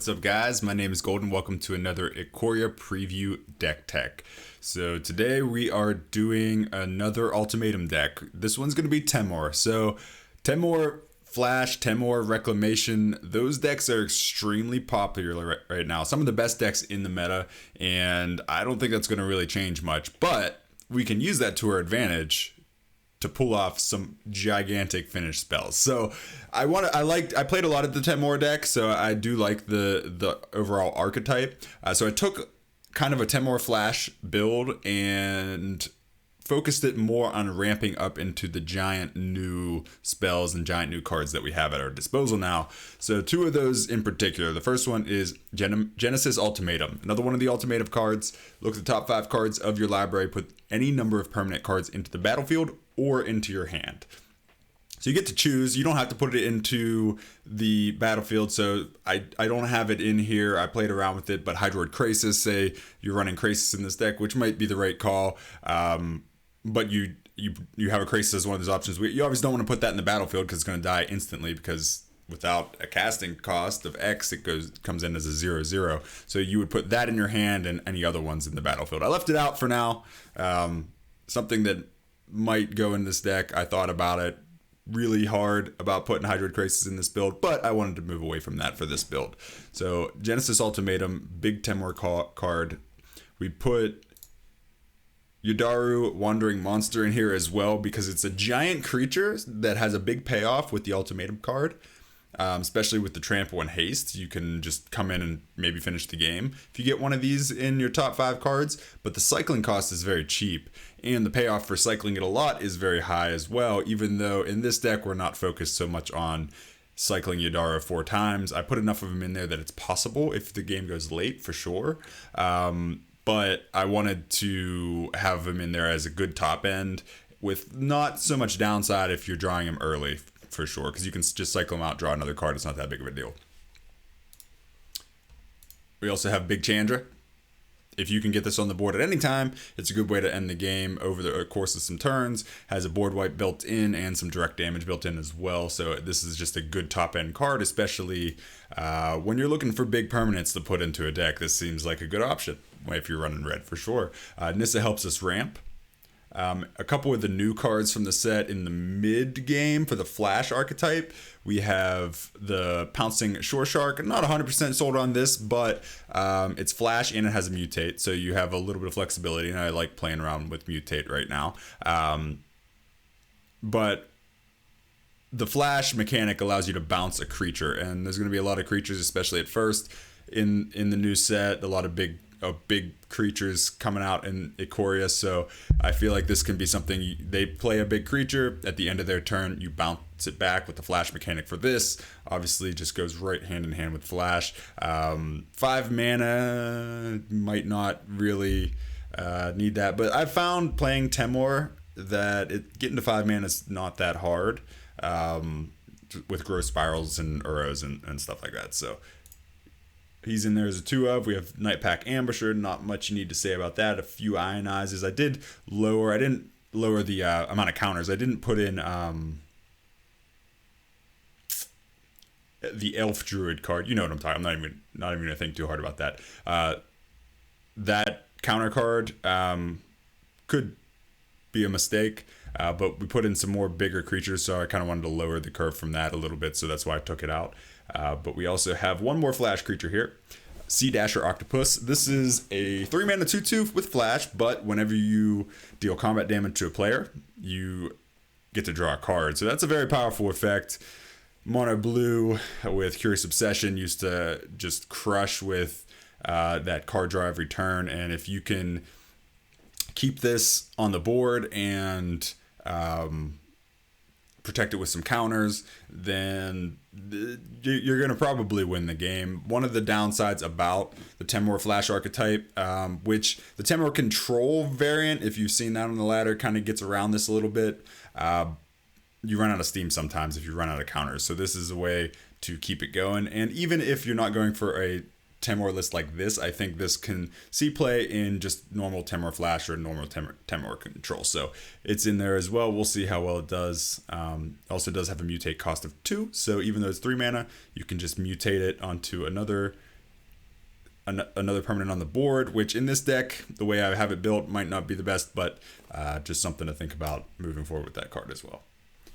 What's up, guys? My name is Golden. Welcome to another Ikoria preview deck tech. So today we are doing another Ultimatum deck. This one's going to be Temur. So Temur Flash, Temur Reclamation, those decks are extremely popular right now. Some of the best decks in the meta, and I don't think that's going to really change much. But we can use that to our advantage to pull off some gigantic finish spells. So I played a lot of the Temur deck, so I do like the overall archetype. So I took kind of a Temur Flash build and focused it more on ramping up into the giant new spells and giant new cards that we have at our disposal now. So two of those in particular. The first one is Genesis Ultimatum. Another one of the Ultimatum cards. Look at the top 5 cards of your library. Put any number of permanent cards into the battlefield or into your hand. So you get to choose. You don't have to put it into the battlefield. So I don't have it in here. I played around with it, but Hydroid Krasis, say you're running Krasis in this deck, which might be the right call. But you have a Krasis as one of those options. You obviously don't want to put that in the battlefield because it's going to die instantly, because without a casting cost of X, it comes in as a 0/0. So you would put that in your hand and any other ones in the battlefield. I left it out for now. Something that might go in this deck. I thought about it really hard about putting Hydroid Krasis in this build, but I wanted to move away from that for this build. So Genesis Ultimatum, big Temur card. We put Yudaru Wandering Monster in here as well because it's a giant creature that has a big payoff with the Ultimatum card. Especially with the Trample and Haste, you can just come in and maybe finish the game if you get one of these in your top 5 cards. But the cycling cost is very cheap, and the payoff for cycling it a lot is very high as well, even though in this deck we're not focused so much on cycling Yudara 4 times. I put enough of them in there that it's possible if the game goes late, for sure. But I wanted to have him in there as a good top end with not so much downside if you're drawing him early, for sure, because you can just cycle him out, draw another card. It's not that big of a deal. We also have Big Chandra. If you can get this on the board at any time, it's a good way to end the game over the course of some turns. Has a board wipe built in and some direct damage built in as well. So this is just a good top end card, especially when you're looking for big permanents to put into a deck. This seems like a good option if you're running red, for sure. Nissa helps us ramp. A couple of the new cards from the set in the mid game for the Flash archetype. We have the Pouncing Shore Shark. I'm not 100% sold on this, but it's Flash and it has a mutate, so you have a little bit of flexibility, and I like playing around with mutate right now. But the Flash mechanic allows you to bounce a creature, and there's going to be a lot of creatures, especially at first in the new set. A lot of big creatures coming out in Ikoria, so I feel like this can be something. They play a big creature at the end of their turn, you bounce it back with the Flash mechanic for this. Obviously just goes right hand in hand with Flash. 5 mana might not really need that, but I've found playing Temur that getting to 5 mana is not that hard with Growth Spirals and Uros and stuff like that. So he's in there as a 2 of. We have Night Pack Ambusher. Not much you need to say about that. A few ionizes. I didn't lower the amount of counters. I didn't put in the Elf Druid card. You know what I'm talking. I'm not even gonna think too hard about that. That counter card could be a mistake. But we put in some more bigger creatures, so I kind of wanted to lower the curve from that a little bit, so that's why I took it out. But we also have one more Flash creature here, Sea Dasher Octopus. This is a 3 mana 2/2 with Flash, but whenever you deal combat damage to a player, you get to draw a card. So that's a very powerful effect. Mono blue with Curious Obsession used to just crush with that card draw every turn, and if you can keep this on the board and protect it with some counters, then you're going to probably win the game. One of the downsides about the Temur Flash archetype, which the Temur Control variant, if you've seen that on the ladder, kind of gets around this a little bit. You run out of steam sometimes if you run out of counters. So this is a way to keep it going. And even if you're not going for a Temur list like this, I think this can see play in just normal Temur Flash or normal Temur Control. So it's in there as well. We'll see how well it does. Also does have a mutate cost of 2. So even though it's 3 mana, you can just mutate it onto another another permanent on the board, which in this deck, the way I have it built, might not be the best, but just something to think about moving forward with that card as well.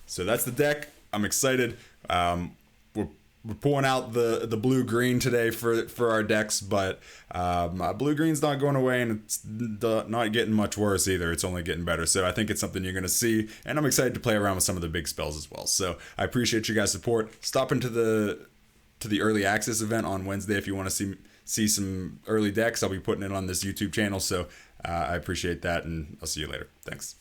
So that's the deck. I'm excited. We're pulling out the blue-green today for our decks, but blue-green's not going away, and it's not getting much worse either. It's only getting better. So I think it's something you're going to see, and I'm excited to play around with some of the big spells as well. So I appreciate you guys' support. Stop into the early access event on Wednesday if you want to see some early decks. I'll be putting it on this YouTube channel, so I appreciate that, and I'll see you later. Thanks.